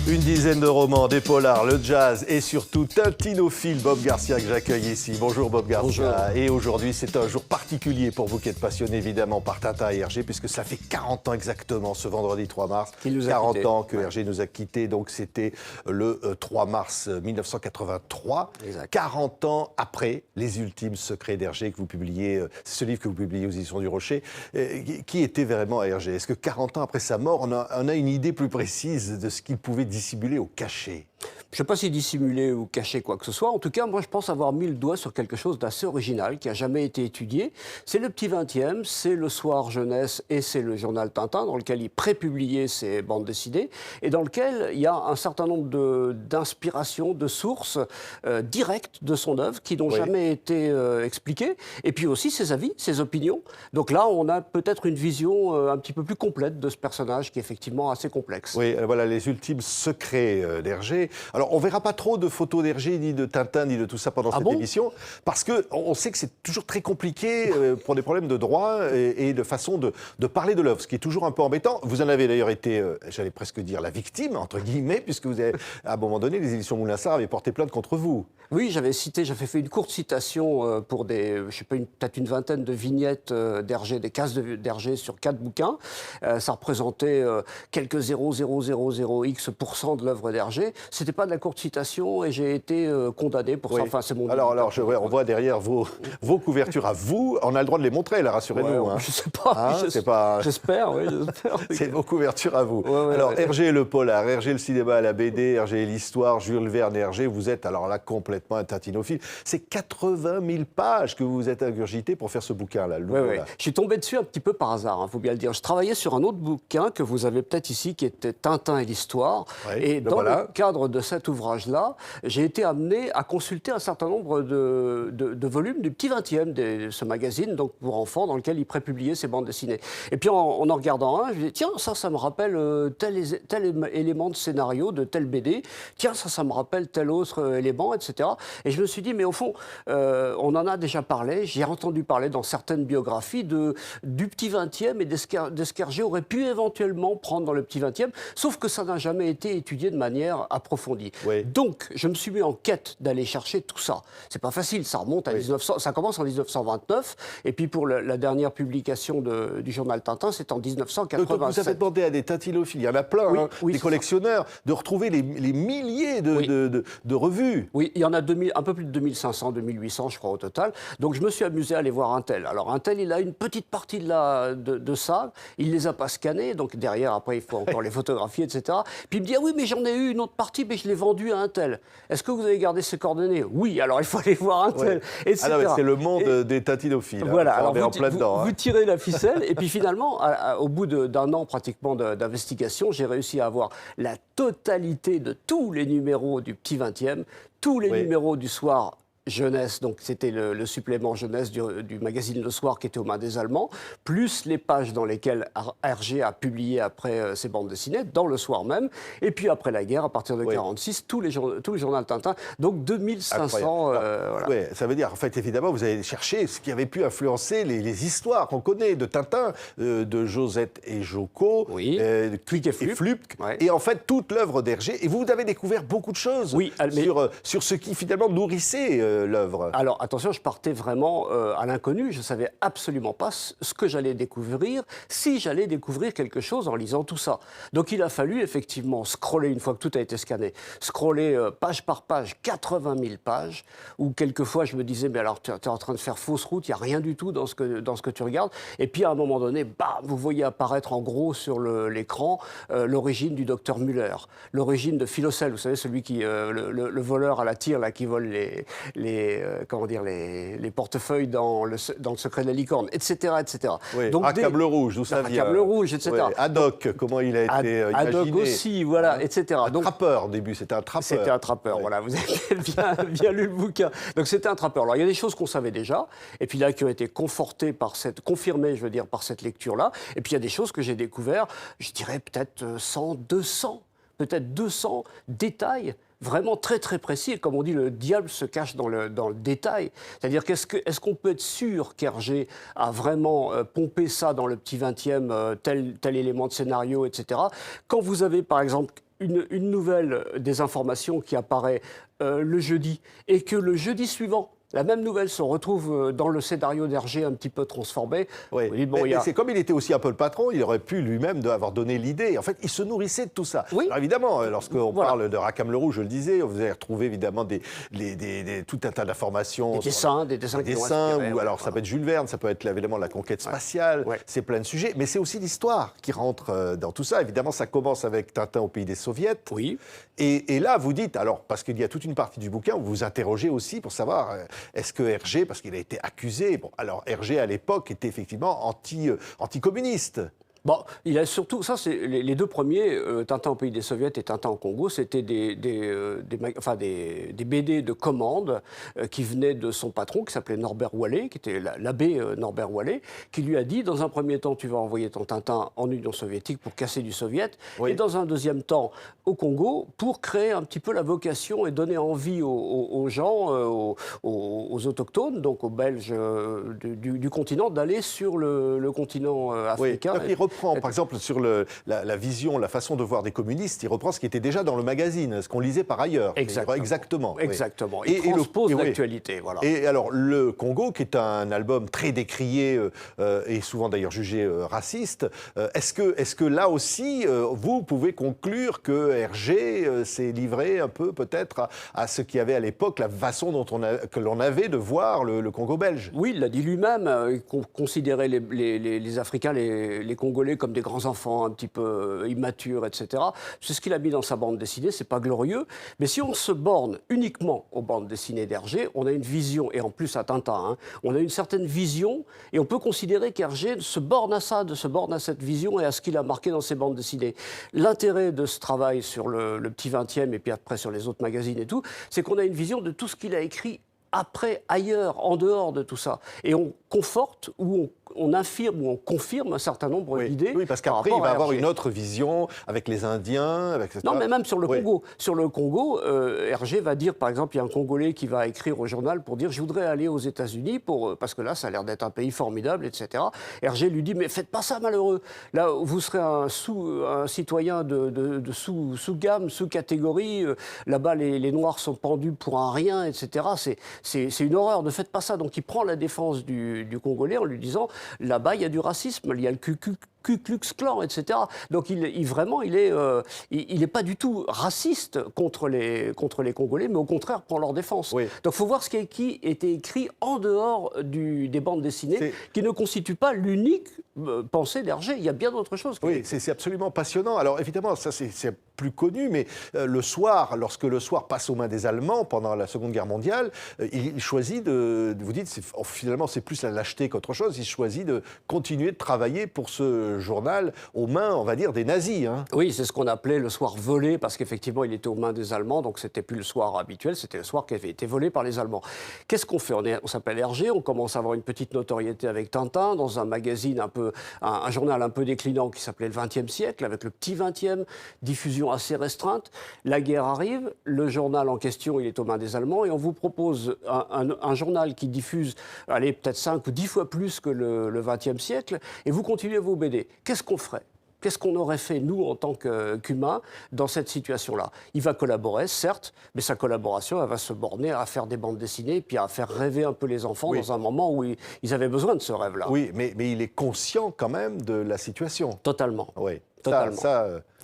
Une dizaine de romans, des polars, le jazz et surtout Tintinophile, Bob Garcia que j'accueille ici. Bonjour Bob Garcia. Bonjour. Et aujourd'hui, c'est un jour particulier pour vous qui êtes passionné évidemment par Tintin et Hergé, puisque ça fait 40 ans exactement ce vendredi 3 mars. Il nous a 40 quittés. ans que Hergé nous a quittés, donc c'était le 3 mars 1983. Exact. 40 ans après Les Ultimes Secrets d'Hergé que vous publiez, c'est ce livre que vous publiez aux éditions du Rocher. Qui était vraiment Hergé? Est-ce que 40 ans après sa mort, on a une idée plus précise de ce qu'il pouvait dissimuler ou cacher? Je ne sais pas si dissimuler ou cacher quoi que ce soit. En tout cas, moi, je pense avoir mis le doigt sur quelque chose d'assez original qui n'a jamais été étudié. C'est le Petit 20e, c'est le Soir Jeunesse et c'est le journal Tintin, dans lequel il prépubliait ses bandes dessinées et dans lequel il y a un certain nombre d'inspirations, de sources directes de son œuvre qui n'ont jamais été expliquées. Et puis aussi ses avis, ses opinions. Donc là, on a peut-être une vision un petit peu plus complète de ce personnage qui est effectivement assez complexe. Oui, voilà, Les Ultimes Secrets d'Hergé. Alors, on ne verra pas trop de photos d'Hergé, ni de Tintin, ni de tout ça pendant cette émission, parce qu'on sait que c'est toujours très compliqué pour des problèmes de droit et de façon de parler de l'œuvre, ce qui est toujours un peu embêtant. Vous en avez d'ailleurs été, j'allais presque dire, la victime, entre guillemets, puisque vous avez, à un moment donné, les éditions Moulinsart avaient porté plainte contre vous. Oui, j'avais fait une courte citation pour je sais pas, peut-être une vingtaine de vignettes d'Hergé, des cases d'Hergé sur 4 bouquins. Ça représentait quelques 0,000x% de l'œuvre d'Hergé. C'était pas de la courte citation et j'ai été condamné pour ça. Enfin, c'est mon. Alors on voit derrière vos couvertures à vous. On a le droit de les montrer, là, rassurez-nous. Ouais, je sais pas. J'espère, oui. C'est vos couvertures à vous. Hergé le polar, Hergé le cinéma à la BD, Hergé l'histoire, Jules Verne et Hergé, vous êtes alors là complètement un tintinophile. C'est 80 000 pages que vous vous êtes ingurgité pour faire ce bouquin-là. Oui. Je suis tombé dessus un petit peu par hasard, faut bien le dire. Je travaillais sur un autre bouquin que vous avez peut-être ici, qui était Tintin et l'histoire. Et dans le cadre de cet ouvrage-là, j'ai été amené à consulter un certain nombre de volumes du Petit 20e, de ce magazine, donc pour enfants, dans lequel il prépubliait ses bandes dessinées. Et puis en regardant un, je me dis, tiens, ça me rappelle tel élément de scénario de tel BD. Tiens, ça me rappelle tel autre élément, etc. Et je me suis dit, mais au fond, on en a déjà parlé, j'ai entendu parler dans certaines biographies du Petit 20e et de ce qu'Hergé aurait pu éventuellement prendre dans le Petit 20e, sauf que ça n'a jamais été étudié de manière approfondie. Donc, je me suis mis en quête d'aller chercher tout ça. C'est pas facile, ça remonte à 1900, ça commence en 1929, et puis pour la dernière publication du journal Tintin, c'est en 1987. Donc, vous avez demandé à des tintinophiles, il y en a plein, des collectionneurs, de retrouver les milliers de revues. Oui, il y en a un peu plus de 2500, 2800, je crois, au total. Donc, je me suis amusé à aller voir un tel. Alors, un tel, il a une petite partie de ça. Il les a pas scannés. Donc, derrière, après, il faut encore les photographier, etc. Puis, il me dit, ah oui, mais j'en ai eu une autre partie, mais je l'ai vendue à un tel. Est-ce que vous avez gardé ses coordonnées? Oui, alors il faut aller voir un tel, etc. C'est le monde des tintinophiles. Voilà, alors on est en plein dedans. Vous tirez la ficelle, et puis finalement, au bout d'un an pratiquement d'investigation, j'ai réussi à avoir la totalité de tous les numéros du Petit 20e, tous les numéros du Soir Jeunesse, donc c'était le supplément jeunesse du magazine Le Soir qui était aux mains des Allemands, plus les pages dans lesquelles Hergé a publié après ses bandes dessinées, dans Le Soir même, et puis après la guerre, à partir de 1946, tous les journaux Tintin, donc 2500... ça veut dire, en fait, évidemment, vous avez cherché ce qui avait pu influencer les histoires qu'on connaît de Tintin, de Josette et Joko, de Quick et Flupk, et en fait, toute l'œuvre d'Hergé, et vous avez découvert beaucoup de choses sur ce qui, finalement, nourrissait l'œuvre. Alors attention, je partais vraiment à l'inconnu, je ne savais absolument pas ce que j'allais découvrir, si j'allais découvrir quelque chose en lisant tout ça. Donc il a fallu effectivement scroller, une fois que tout a été scanné, scroller page par page, 80 000 pages, où quelquefois je me disais, mais alors tu es en train de faire fausse route, il n'y a rien du tout dans ce que tu regardes. Et puis à un moment donné, bam, vous voyez apparaître en gros sur l'écran l'origine du docteur Müller, l'origine de Philocèle, vous savez, celui qui, le voleur à la tire, là, qui vole les portefeuilles dans le secret de la licorne, etc. Donc, Câble Rouge, d'où ça vient. Câble Rouge, etc. Haddock, comment il a été imaginé. Haddock aussi, voilà, etc. Trappeur, au début, c'était un trappeur. C'était un trappeur, voilà, vous avez bien lu le bouquin. Donc c'était un trappeur. Alors il y a des choses qu'on savait déjà, et puis là, qui ont été confirmées, par cette lecture-là, et puis il y a des choses que j'ai découvertes, je dirais peut-être 100, 200, peut-être 200 détails vraiment très très précis. Et comme on dit, le diable se cache dans le détail. C'est-à-dire est-ce qu'on peut être sûr qu'Hergé a vraiment pompé ça dans le petit 20e, tel élément de scénario, etc. Quand vous avez par exemple une nouvelle des informations qui apparaît le jeudi, et que le jeudi suivant, la même nouvelle se retrouve dans le scénario d'Hergé un petit peu transformé. Oui. Mais c'est comme il était aussi un peu le patron, il aurait pu lui-même avoir donné l'idée. En fait, il se nourrissait de tout ça. Oui. Alors évidemment, lorsqu'on parle de Rackham le Rouge, je le disais, vous allez retrouver évidemment tout un tas d'informations. Des dessins ou alors ça peut être Jules Verne, ça peut être évidemment la conquête spatiale, c'est plein de sujets. Mais c'est aussi l'histoire qui rentre dans tout ça. Évidemment, ça commence avec Tintin au pays des Soviets. Oui. Et là, vous dites, alors, parce qu'il y a toute une partie du bouquin où vous vous interrogez aussi pour savoir, est-ce que Hergé, parce qu'il a été accusé, bon, alors Hergé à l'époque était effectivement anticommuniste. Bon, il a surtout, ça c'est les deux premiers, Tintin au pays des Soviets et Tintin au Congo, c'était des BD de commande qui venaient de son patron qui s'appelait Norbert Wallet, qui était l'abbé Norbert Wallet, qui lui a dit dans un premier temps tu vas envoyer ton Tintin en Union soviétique pour casser du soviet, et dans un deuxième temps au Congo pour créer un petit peu la vocation et donner envie aux gens, aux autochtones, donc aux Belges du continent, d'aller sur le continent africain. Oui. Il reprend, par exemple, sur la vision, la façon de voir des communistes, il reprend ce qui était déjà dans le magazine, ce qu'on lisait par ailleurs. Exactement. Oui. Il transpose l'actualité. Voilà. Et alors, le Congo, qui est un album très décrié et souvent d'ailleurs jugé raciste, est-ce que là aussi, vous pouvez conclure que Hergé s'est livré un peu peut-être à ce qu'il y avait à l'époque, la façon que l'on avait de voir le Congo belge? Oui, il l'a dit lui-même, il considérait les Africains, les Congolais comme des grands enfants un petit peu immatures, etc. C'est ce qu'il a mis dans sa bande dessinée, c'est pas glorieux, mais si on se borne uniquement aux bandes dessinées d'Hergé, on a une vision, et en plus à Tintin, on a une certaine vision, et on peut considérer qu'Hergé se borne à ça, se borne à cette vision et à ce qu'il a marqué dans ses bandes dessinées. L'intérêt de ce travail sur le petit 20e et puis après sur les autres magazines et tout, c'est qu'on a une vision de tout ce qu'il a écrit après, ailleurs, en dehors de tout ça. Et on conforte ou on infirme ou on confirme un certain nombre d'idées. Oui, parce qu'après, il va avoir une autre vision avec les Indiens, etc. Non, mais même sur le Congo. Sur le Congo, Hergé va dire, par exemple, il y a un Congolais qui va écrire au journal pour dire « Je voudrais aller aux États-Unis parce que là, ça a l'air d'être un pays formidable, etc. » Hergé lui dit « Mais faites pas ça, malheureux. Là, vous serez un citoyen de sous-gamme, sous-catégorie. Là-bas, les Noirs sont pendus pour un rien, etc. C'est une horreur. Ne faites pas ça. » Donc, il prend la défense du Congolais en lui disant « Là-bas, il y a du racisme. Il y a le Ku Klux Klan, etc. » Donc, il n'est pas du tout raciste contre les Congolais, mais au contraire, prend leur défense. Oui. Donc, il faut voir ce qui a été écrit en dehors des bandes dessinées, qui ne constituent pas l'unique pensée d'Hergé. Il y a bien d'autres choses. Oui, c'est absolument passionnant. Alors, évidemment, ça, c'est plus connu, mais le soir, lorsque le soir passe aux mains des Allemands pendant la Seconde Guerre mondiale, il choisit vous dites, finalement, c'est plus la lâcheté qu'autre chose, il choisit de continuer de travailler pour ce journal aux mains, on va dire, des nazis. Oui, c'est ce qu'on appelait le soir volé, parce qu'effectivement, il était aux mains des Allemands, donc c'était plus le soir habituel, c'était le soir qui avait été volé par les Allemands. Qu'est-ce qu'on fait? On s'appelle Hergé, on commence à avoir une petite notoriété avec Tintin, dans un magazine un journal un peu déclinant qui s'appelait le 20e siècle, avec le petit 20e, diffusion assez restreinte. La guerre arrive, le journal en question, il est aux mains des Allemands, et on vous propose un journal qui diffuse, allez, peut-être 5 ou 10 fois plus que le 20e siècle, et vous continuez vos BD. Qu'est-ce qu'on ferait? Qu'est-ce qu'on aurait fait, nous, en tant qu'humains, dans cette situation-là? Il va collaborer, certes, mais sa collaboration, elle va se borner à faire des bandes dessinées, puis à faire rêver un peu les enfants dans un moment où ils avaient besoin de ce rêve-là. Oui, mais il est conscient quand même de la situation. Totalement. Oui. Totalement.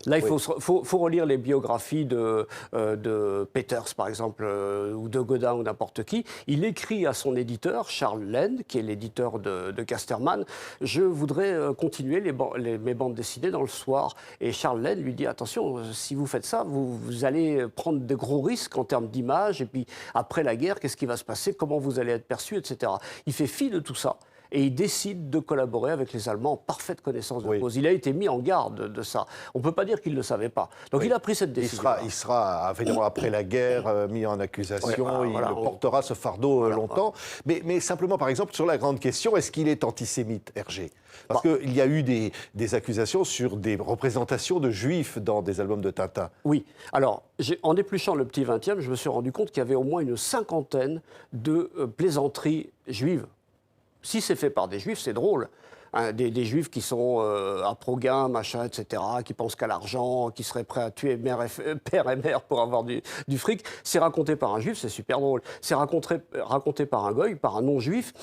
Là, il oui. faut relire les biographies de Peters, par exemple, ou de Godin, ou n'importe qui. Il écrit à son éditeur, Charles Lend, qui est l'éditeur de Casterman, « Je voudrais continuer mes bandes dessinées dans le soir. » Et Charles Lend lui dit « Attention, si vous faites ça, vous allez prendre de gros risques en termes d'image, et puis après la guerre, qu'est-ce qui va se passer? Comment vous allez être perçu, etc. » Il fait fi de tout ça. Et il décide de collaborer avec les Allemands en parfaite connaissance de cause. Il a été mis en garde de ça. On ne peut pas dire qu'il ne le savait pas. Donc il a pris cette décision. Il sera évidemment, après la guerre, mis en accusation. Il portera ce fardeau longtemps. Mais simplement, par exemple, sur la grande question, est-ce qu'il est antisémite, Hergé? Parce qu'il y a eu des accusations sur des représentations de juifs dans des albums de Tintin. Oui. Alors, en épluchant le petit 20e, je me suis rendu compte qu'il y avait au moins une 50aine de plaisanteries juives. Si c'est fait par des juifs, c'est drôle. des juifs qui sont à pro-gain, machin, etc., qui pensent qu'à l'argent, qui seraient prêts à tuer père et mère pour avoir du fric. C'est raconté par un juif, c'est super drôle. C'est raconté par un goy, par un non-juif,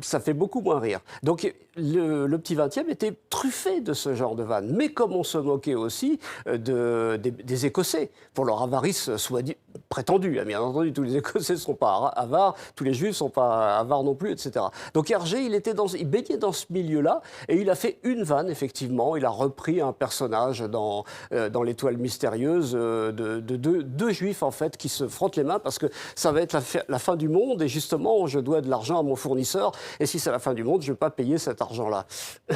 ça fait beaucoup moins rire. Donc le petit 20e était truffé de ce genre de vannes. Mais comme on se moquait aussi des Écossais, pour leur avarice prétendue. Bien entendu, tous les Écossais ne sont pas avares, tous les Juifs ne sont pas avares non plus, etc. Donc Hergé, il baignait dans ce milieu-là, et il a fait une vanne, effectivement. Il a repris un personnage dans l'Étoile mystérieuse de deux Juifs, en fait, qui se frottent les mains parce que ça va être la fin du monde, et justement, je dois de l'argent à mon fournisseur, et si c'est la fin du monde, je ne vais pas payer cet argent-là.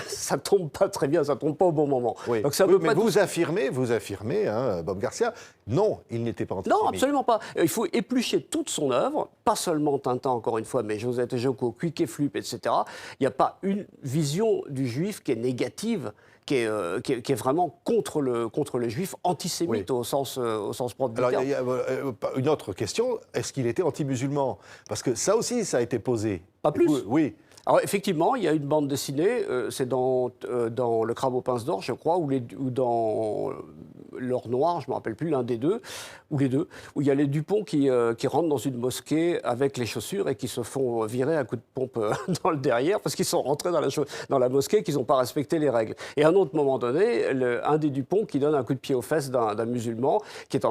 Ça ne tombe pas très bien, ça ne tombe pas au bon moment. Oui. Donc, ça mais vous affirmez, hein, Bob Garcia, non, il n'était pas antisémite. Non, absolument pas. Il faut éplucher toute son œuvre, pas seulement Tintin, encore une fois, mais Josette et Joko, Quick et Flup, etc. Il n'y a pas une vision du juif qui est négative, qui est vraiment contre le juif, antisémite, oui, au sens propre du terme. Alors, il y a une autre question, est-ce qu'il était anti-musulman? Parce que ça aussi, ça a été posé. Pas plus. Oui. Alors effectivement, il y a une bande dessinée, c'est dans Le Crabe aux pinces d'or, je crois, ou dans L'Or Noir, je ne me rappelle plus, l'un des deux, ou les deux, où il y a les Dupont qui rentrent dans une mosquée avec les chaussures et qui se font virer à coups de pompe dans le derrière parce qu'ils sont rentrés dans la mosquée et qu'ils n'ont pas respecté les règles. Et à un autre moment donné, un des Dupont qui donne un coup de pied aux fesses d'un musulman qui est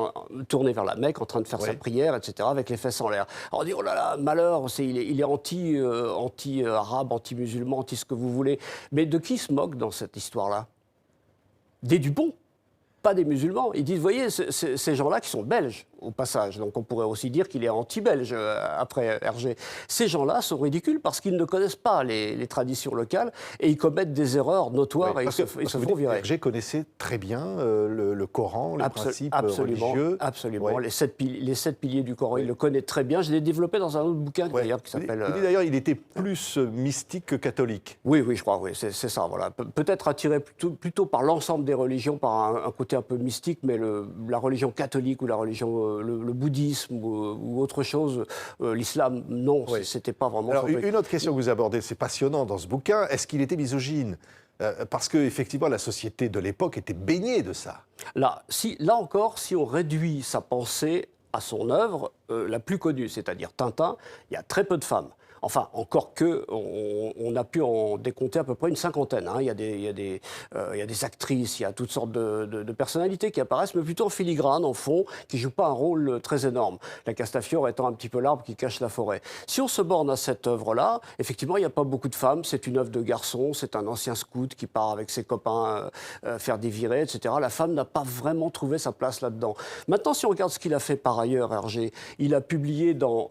tourné vers la Mecque en train de faire sa prière, etc., avec les fesses en l'air. Alors on dit, oh là là, malheur, il est anti-arabe, anti-musulman, anti ce que vous voulez. Mais de qui se moque dans cette histoire-là? Des Dupont, pas des musulmans. Ils disent, vous voyez, ces gens-là qui sont belges, au passage, donc on pourrait aussi dire qu'il est anti-belge après Hergé. Ces gens-là sont ridicules parce qu'ils ne connaissent pas les traditions locales et ils commettent des erreurs notoires et ils se font virer. Hergé connaissait très bien le Coran, les principes religieux. Absolument, les 7 piliers du Coran, il le connaît très bien. Je l'ai développé dans un autre bouquin d'ailleurs qui s'appelle... D'ailleurs, il était plus mystique que catholique. Oui, je crois, oui, c'est ça. Voilà. Peut-être attiré plutôt par l'ensemble des religions, par un côté un peu mystique, mais la religion catholique ou la religion... Le bouddhisme ou autre chose, l'islam, non, c'était pas vraiment... Alors, une autre question que vous abordez, c'est passionnant dans ce bouquin, est-ce qu'il était misogyne? Parce qu'effectivement, la société de l'époque était baignée de ça. Là encore, si on réduit sa pensée à son œuvre la plus connue, c'est-à-dire Tintin, il y a très peu de femmes. Enfin, encore que, on a pu en décompter à peu près une cinquantaine. Hein. Il y a des actrices, il y a toutes sortes de personnalités qui apparaissent, mais plutôt en filigrane, en fond, qui ne jouent pas un rôle très énorme. La Castafiore étant un petit peu l'arbre qui cache la forêt. Si on se borne à cette œuvre-là, effectivement, il n'y a pas beaucoup de femmes. C'est une œuvre de garçon, c'est un ancien scout qui part avec ses copains faire des virées, etc. La femme n'a pas vraiment trouvé sa place là-dedans. Maintenant, si on regarde ce qu'il a fait par ailleurs, Hergé, il a publié dans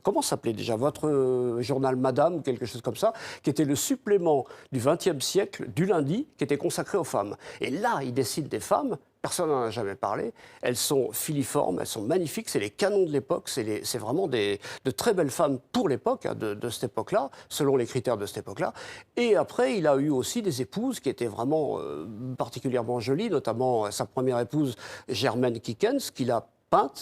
comment s'appelait déjà votre journal Madame, quelque chose comme ça, qui était le supplément du XXe siècle, du lundi, qui était consacré aux femmes. Et là, il décide des femmes, personne n'en a jamais parlé, elles sont filiformes, elles sont magnifiques, c'est les canons de l'époque, c'est vraiment de très belles femmes pour l'époque, hein, de cette époque-là, selon les critères de cette époque-là. Et après, il a eu aussi des épouses qui étaient vraiment particulièrement jolies, notamment sa première épouse, Germaine Kikens, qu'il a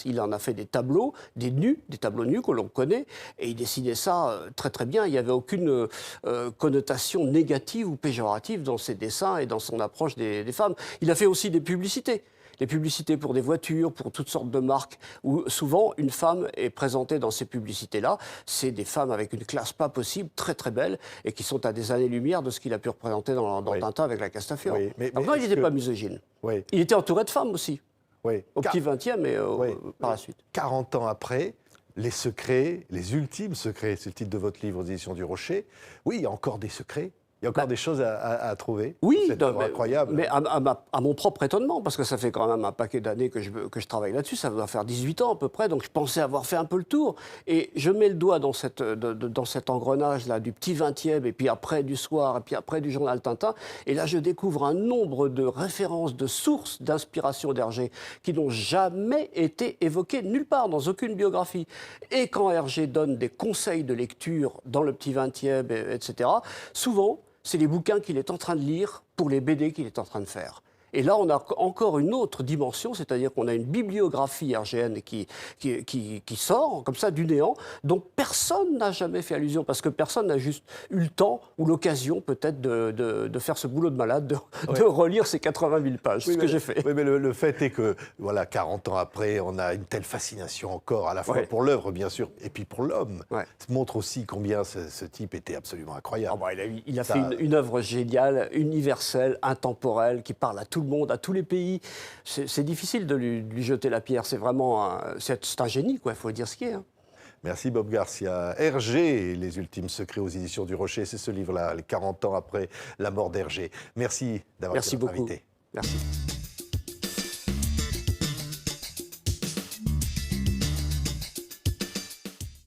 il en a fait des tableaux, des tableaux nus que l'on connaît, et il dessinait ça très très bien. Il n'y avait aucune connotation négative ou péjorative dans ses dessins et dans son approche des femmes. Il a fait aussi des publicités. Les publicités pour des voitures, pour toutes sortes de marques, où souvent une femme est présentée dans ces publicités-là. C'est des femmes avec une classe pas possible, très très belles, et qui sont à des années-lumière de ce qu'il a pu représenter dans Tintin avec la Castafiore. Donc non, il n'était pas misogyne. Il était entouré de femmes aussi. Au petit 20e et par la suite. 40 ans après, les secrets, les ultimes secrets, c'est le titre de votre livre aux éditions du Rocher. Oui, il y a encore des secrets. Il y a encore des choses à trouver. Oui, c'est incroyable. Mais à mon propre étonnement, parce que ça fait quand même un paquet d'années que je travaille là-dessus, ça doit faire 18 ans à peu près, donc je pensais avoir fait un peu le tour. Et je mets le doigt dans cet engrenage-là du petit 20e, et puis après du Soir, et puis après du journal Tintin, et là je découvre un nombre de références, de sources d'inspiration d'Hergé qui n'ont jamais été évoquées nulle part, dans aucune biographie. Et quand Hergé donne des conseils de lecture dans le petit 20e, etc., souvent, c'est les bouquins qu'il est en train de lire pour les BD qu'il est en train de faire. Et là, on a encore une autre dimension, c'est-à-dire qu'on a une bibliographie hergéenne qui sort, comme ça, du néant, dont personne n'a jamais fait allusion, parce que personne n'a juste eu le temps ou l'occasion, peut-être, de faire ce boulot de malade, de relire ces 80 000 pages, ce que j'ai fait. Oui, mais le fait est que, voilà, 40 ans après, on a une telle fascination encore, à la fois pour l'œuvre, bien sûr, et puis pour l'homme. Ça montre aussi combien ce type était absolument incroyable. Oh bah, il a fait une œuvre géniale, universelle, intemporelle, qui parle à tout le monde, à tous les pays. C'est difficile de lui jeter la pierre. C'est vraiment c'est un génie, quoi. Il faut dire ce qui est. Hein. Merci Bob Garcia. Hergé, les ultimes secrets aux éditions du Rocher, c'est ce livre-là, les 40 ans après la mort d'Hergé. Merci d'avoir été notre invité. Merci beaucoup. Merci.